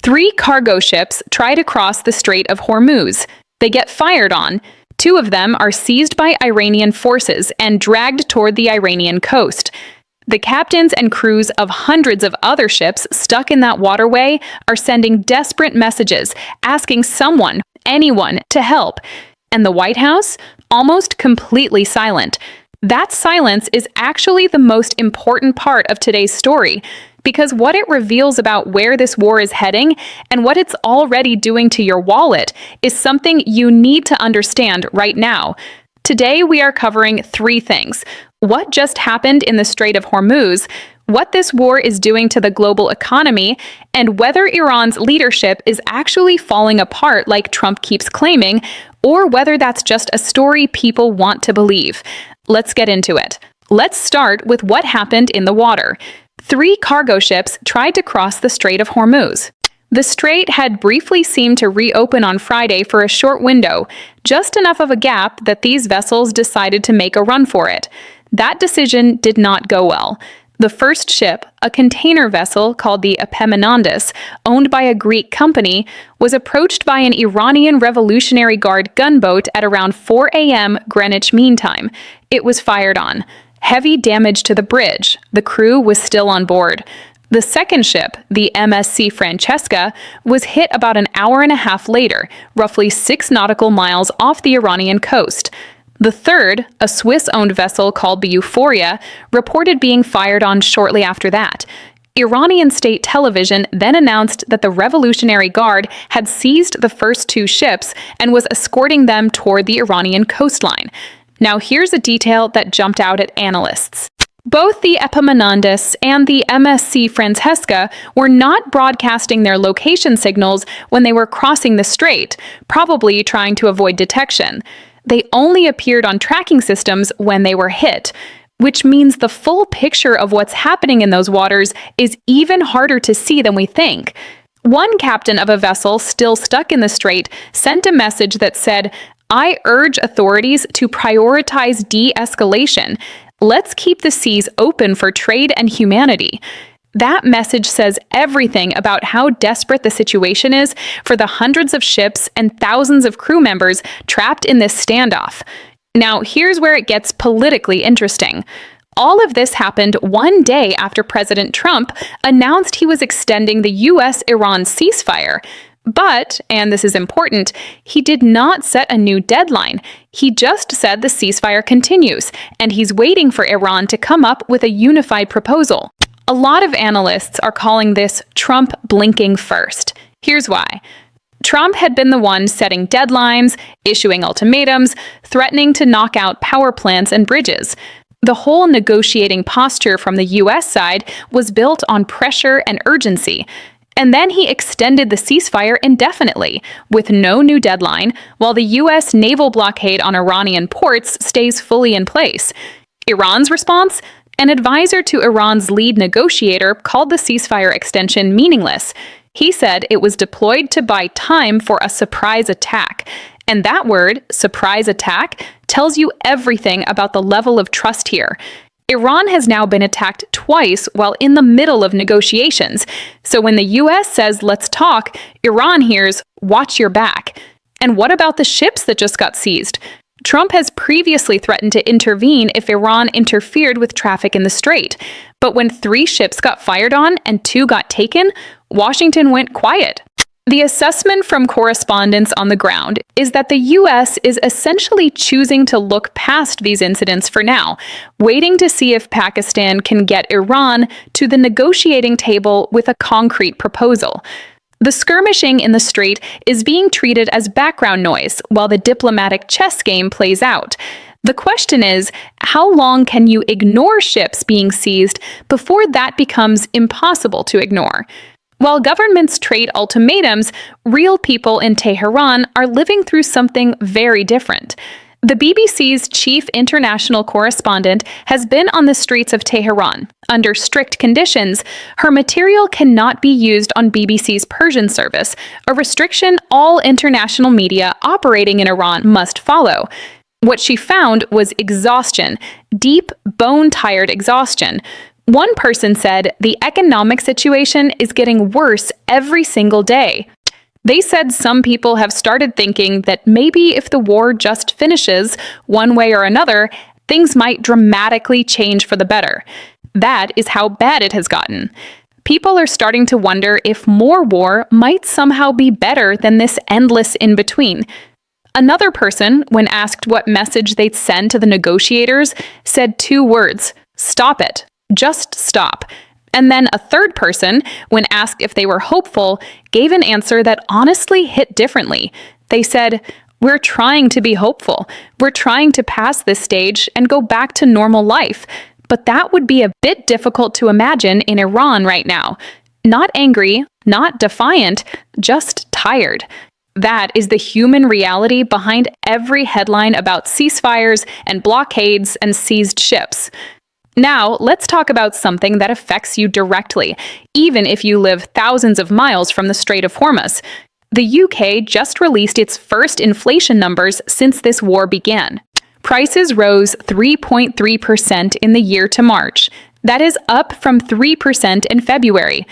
Three cargo ships try to cross the Strait of Hormuz. They get fired on. Two of them are seized by Iranian forces and dragged toward the Iranian coast. The captains and crews of hundreds of other ships stuck in that waterway are sending desperate messages, asking someone, anyone, to help. And the White House? Almost completely silent. That silence is actually the most important part of today's story, because what it reveals about where this war is heading and what it's already doing to your wallet is something you need to understand right now. Today, we are covering three things: what just happened in the Strait of Hormuz, what this war is doing to the global economy, and whether Iran's leadership is actually falling apart like Trump keeps claiming, or whether that's just a story people want to believe. Let's get into it. Let's start with what happened in the water. Three cargo ships tried to cross the Strait of Hormuz. The strait had briefly seemed to reopen on Friday for a short window, just enough of a gap that these vessels decided to make a run for it. That decision did not go well. The first ship, a container vessel called the Epaminondas, owned by a Greek company, was approached by an Iranian Revolutionary Guard gunboat at around 4 a.m. Greenwich Mean Time. It was fired on. Heavy damage to the bridge. The crew was still on board. The second ship, the MSC Francesca, was hit about an hour and a half later, roughly 6 nautical miles off the Iranian coast. The third, a Swiss-owned vessel called the Euphoria, reported being fired on shortly after that. Iranian state television then announced that the Revolutionary Guard had seized the first two ships and was escorting them toward the Iranian coastline. Now here's a detail that jumped out at analysts. Both the Epaminondas and the MSC Francesca were not broadcasting their location signals when they were crossing the strait, probably trying to avoid detection. They only appeared on tracking systems when they were hit, which means the full picture of what's happening in those waters is even harder to see than we think. One captain of a vessel still stuck in the strait sent a message that said, "I urge authorities to prioritize de-escalation. Let's keep the seas open for trade and humanity." That message says everything about how desperate the situation is for the hundreds of ships and thousands of crew members trapped in this standoff. Now, here's where it gets politically interesting. All of this happened one day after President Trump announced he was extending the U.S.-Iran ceasefire. But, and this is important, he did not set a new deadline. He just said the ceasefire continues, and he's waiting for Iran to come up with a unified proposal. A lot of analysts are calling this Trump blinking first. Here's why. Trump had been the one setting deadlines, issuing ultimatums, threatening to knock out power plants and bridges. The whole negotiating posture from the U.S. side was built on pressure and urgency. And then he extended the ceasefire indefinitely, with no new deadline, while the U.S. naval blockade on Iranian ports stays fully in place. Iran's response? An advisor to Iran's lead negotiator called the ceasefire extension meaningless. He said it was deployed to buy time for a surprise attack. And that word, surprise attack, tells you everything about the level of trust here. Iran has now been attacked twice while in the middle of negotiations. So when the U.S. says, "Let's talk," Iran hears, "Watch your back." And what about the ships that just got seized? Trump has previously threatened to intervene if Iran interfered with traffic in the strait. But when 3 ships got fired on and 2 got taken, Washington went quiet. The assessment from correspondents on the ground is that the U.S. is essentially choosing to look past these incidents for now, waiting to see if Pakistan can get Iran to the negotiating table with a concrete proposal. The skirmishing in the strait is being treated as background noise while the diplomatic chess game plays out. The question is, how long can you ignore ships being seized before that becomes impossible to ignore? While governments trade ultimatums, real people in Tehran are living through something very different. The BBC's chief international correspondent has been on the streets of Tehran. Under strict conditions, her material cannot be used on BBC's Persian service, a restriction all international media operating in Iran must follow. What she found was exhaustion, deep, bone-tired exhaustion. One person said the economic situation is getting worse every single day. They said some people have started thinking that maybe if the war just finishes, one way or another, things might dramatically change for the better. That is how bad it has gotten. People are starting to wonder if more war might somehow be better than this endless in-between. Another person, when asked what message they'd send to the negotiators, said 2 words: stop it. Just stop. And then a third person, when asked if they were hopeful, gave an answer that honestly hit differently. They said, "We're trying to be hopeful. We're trying to pass this stage and go back to normal life. But that would be a bit difficult to imagine in Iran right now. Not angry, not defiant, just tired." That is the human reality behind every headline about ceasefires and blockades and seized ships. Now, let's talk about something that affects you directly, even if you live thousands of miles from the Strait of Hormuz. The UK just released its first inflation numbers since this war began. Prices rose 3.3% in the year to March. That is up from 3% in February.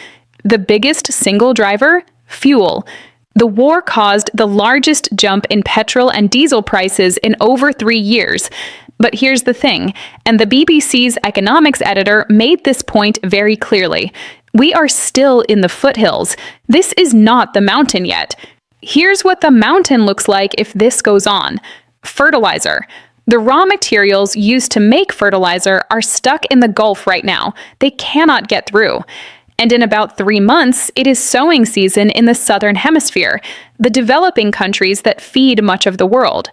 The biggest single driver? Fuel. The war caused the largest jump in petrol and diesel prices in over 3 years. But here's the thing, and the BBC's economics editor made this point very clearly. We are still in the foothills. This is not the mountain yet. Here's what the mountain looks like if this goes on. Fertilizer. The raw materials used to make fertilizer are stuck in the Gulf right now. They cannot get through. And in about 3 months, it is sowing season in the southern hemisphere, the developing countries that feed much of the world.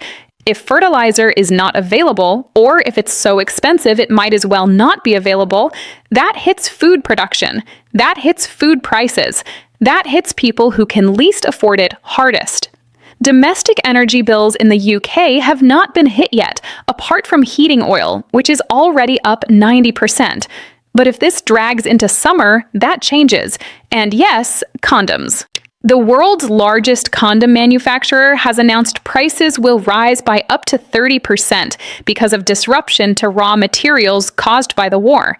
If fertilizer is not available, or if it's so expensive it might as well not be available, that hits food production. That hits food prices. That hits people who can least afford it hardest. Domestic energy bills in the UK have not been hit yet, apart from heating oil, which is already up 90%. But if this drags into summer, that changes. And yes, condoms. The world's largest condom manufacturer has announced prices will rise by up to 30% because of disruption to raw materials caused by the war.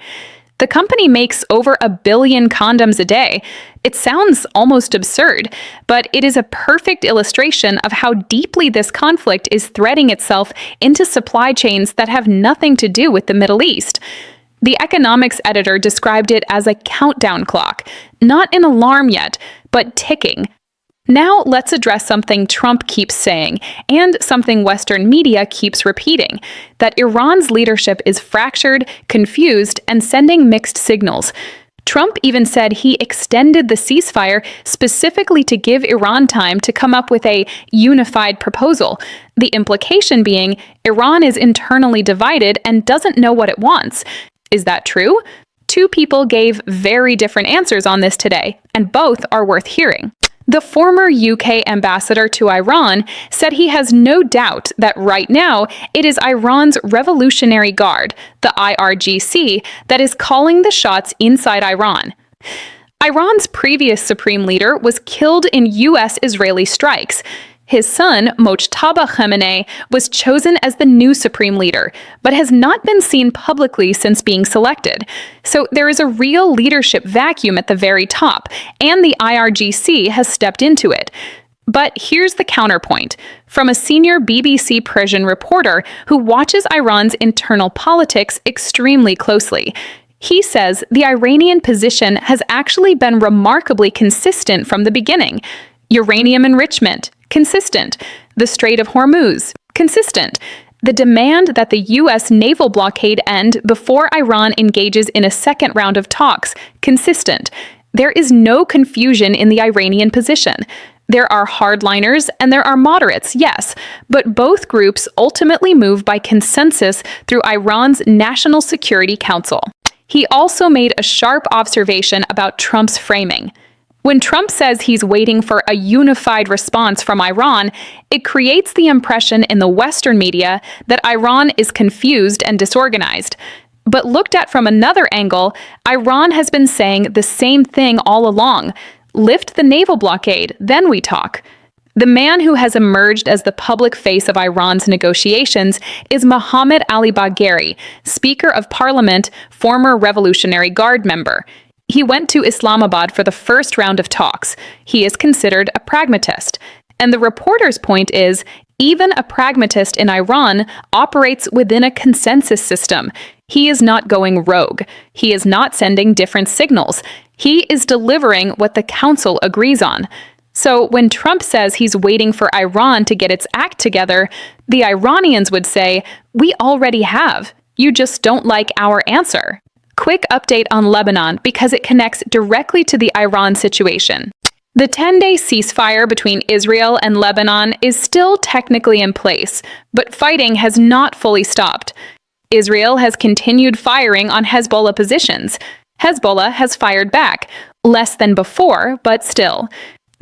The company makes over 1 billion condoms a day. It sounds almost absurd, but it is a perfect illustration of how deeply this conflict is threading itself into supply chains that have nothing to do with the Middle East. The economics editor described it as a countdown clock, not an alarm yet, but ticking. Now let's address something Trump keeps saying, and something Western media keeps repeating, that Iran's leadership is fractured, confused, and sending mixed signals. Trump even said he extended the ceasefire specifically to give Iran time to come up with a unified proposal, the implication being Iran is internally divided and doesn't know what it wants. Is that true? 2 people gave very different answers on this today, and both are worth hearing. The former UK ambassador to Iran said he has no doubt that right now it is Iran's Revolutionary Guard, the IRGC, that is calling the shots inside Iran. Iran's previous supreme leader was killed in US-Israeli strikes. His son, Mojtaba Khamenei, was chosen as the new supreme leader, but has not been seen publicly since being selected. So there is a real leadership vacuum at the very top, and the IRGC has stepped into it. But here's the counterpoint, from a senior BBC Persian reporter who watches Iran's internal politics extremely closely. He says the Iranian position has actually been remarkably consistent from the beginning. Uranium enrichment, consistent. The Strait of Hormuz, consistent. The demand that the U.S. naval blockade end before Iran engages in a second round of talks, consistent. There is no confusion in the Iranian position. There are hardliners and there are moderates, yes, but both groups ultimately move by consensus through Iran's National Security Council. He also made a sharp observation about Trump's framing. When Trump says he's waiting for a unified response from Iran, it creates the impression in the Western media that Iran is confused and disorganized. But looked at from another angle, Iran has been saying the same thing all along. Lift the naval blockade, then we talk. The man who has emerged as the public face of Iran's negotiations is Mohammad Ali Bagheri, Speaker of Parliament, former Revolutionary Guard member. He went to Islamabad for the first round of talks. He is considered a pragmatist. And the reporter's point is, even a pragmatist in Iran operates within a consensus system. He is not going rogue. He is not sending different signals. He is delivering what the council agrees on. So when Trump says he's waiting for Iran to get its act together, the Iranians would say, "We already have. You just don't like our answer." Quick update on Lebanon because it connects directly to the Iran situation. The 10-day ceasefire between Israel and Lebanon is still technically in place, but fighting has not fully stopped. Israel has continued firing on Hezbollah positions. Hezbollah has fired back, less than before, but still.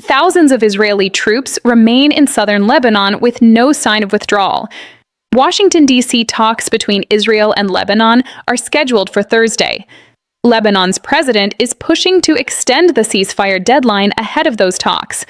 Thousands of Israeli troops remain in southern Lebanon with no sign of withdrawal. Washington, D.C. talks between Israel and Lebanon are scheduled for Thursday. Lebanon's president is pushing to extend the ceasefire deadline ahead of those talks.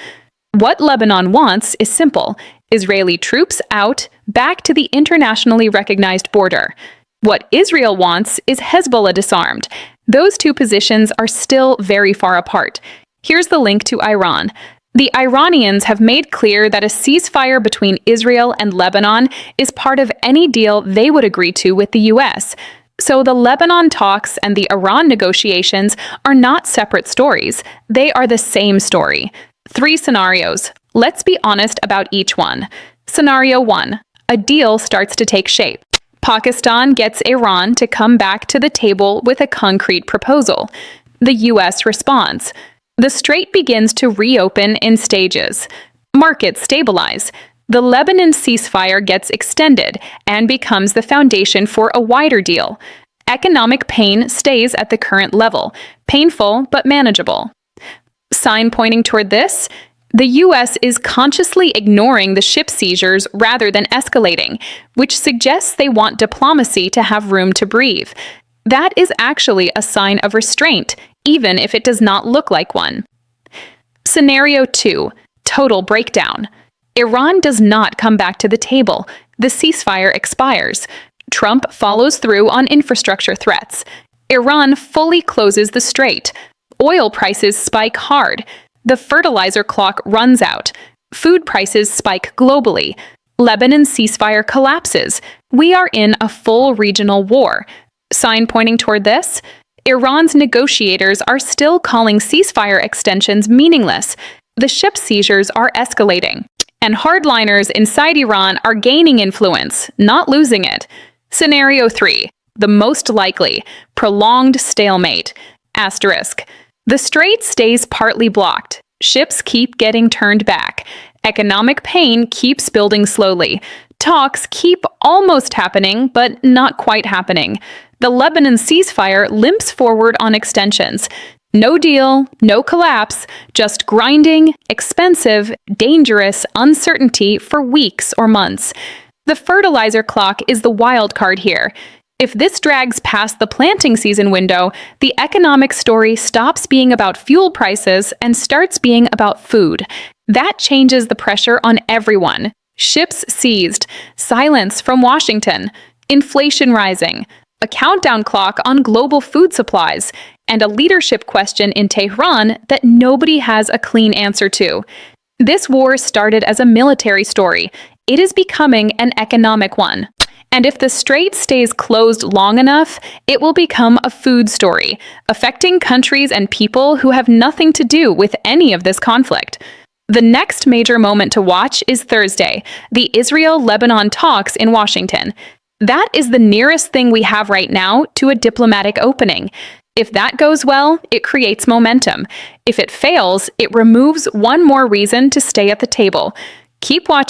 What Lebanon wants is simple: Israeli troops out, back to the internationally recognized border. What Israel wants is Hezbollah disarmed. Those two positions are still very far apart. Here's the link to Iran. The Iranians have made clear that a ceasefire between Israel and Lebanon is part of any deal they would agree to with the U.S. So the Lebanon talks and the Iran negotiations are not separate stories. They are the same story. 3 scenarios. Let's be honest about each one. Scenario 1. A deal starts to take shape. Pakistan gets Iran to come back to the table with a concrete proposal. The U.S. responds. The strait begins to reopen in stages. Markets stabilize. The Lebanon ceasefire gets extended and becomes the foundation for a wider deal. Economic pain stays at the current level, painful but manageable. Sign pointing toward this? The U.S. is consciously ignoring the ship seizures rather than escalating, which suggests they want diplomacy to have room to breathe. That is actually a sign of restraint, even if it does not look like one. Scenario 2. Total breakdown. Iran does not come back to the table. The ceasefire expires. Trump follows through on infrastructure threats. Iran fully closes the strait. Oil prices spike hard. The fertilizer clock runs out. Food prices spike globally. Lebanon's ceasefire collapses. We are in a full regional war. Sign pointing toward this? Iran's negotiators are still calling ceasefire extensions meaningless. The ship seizures are escalating. And hardliners inside Iran are gaining influence, not losing it. Scenario 3. The most likely. Prolonged stalemate. Asterisk. The strait stays partly blocked. Ships keep getting turned back. Economic pain keeps building slowly. Talks keep almost happening, but not quite happening. The Lebanon ceasefire limps forward on extensions. No deal, no collapse, just grinding, expensive, dangerous uncertainty for weeks or months. The fertilizer clock is the wild card here. If this drags past the planting season window, the economic story stops being about fuel prices and starts being about food. That changes the pressure on everyone. Ships seized, silence from Washington, inflation rising, a countdown clock on global food supplies, and a leadership question in Tehran that nobody has a clean answer to. This war started as a military story. It is becoming an economic one. And if the strait stays closed long enough, it will become a food story, affecting countries and people who have nothing to do with any of this conflict. The next major moment to watch is Thursday, the Israel-Lebanon talks in Washington. That is the nearest thing we have right now to a diplomatic opening. If that goes well, it creates momentum. If it fails, it removes one more reason to stay at the table. Keep watching.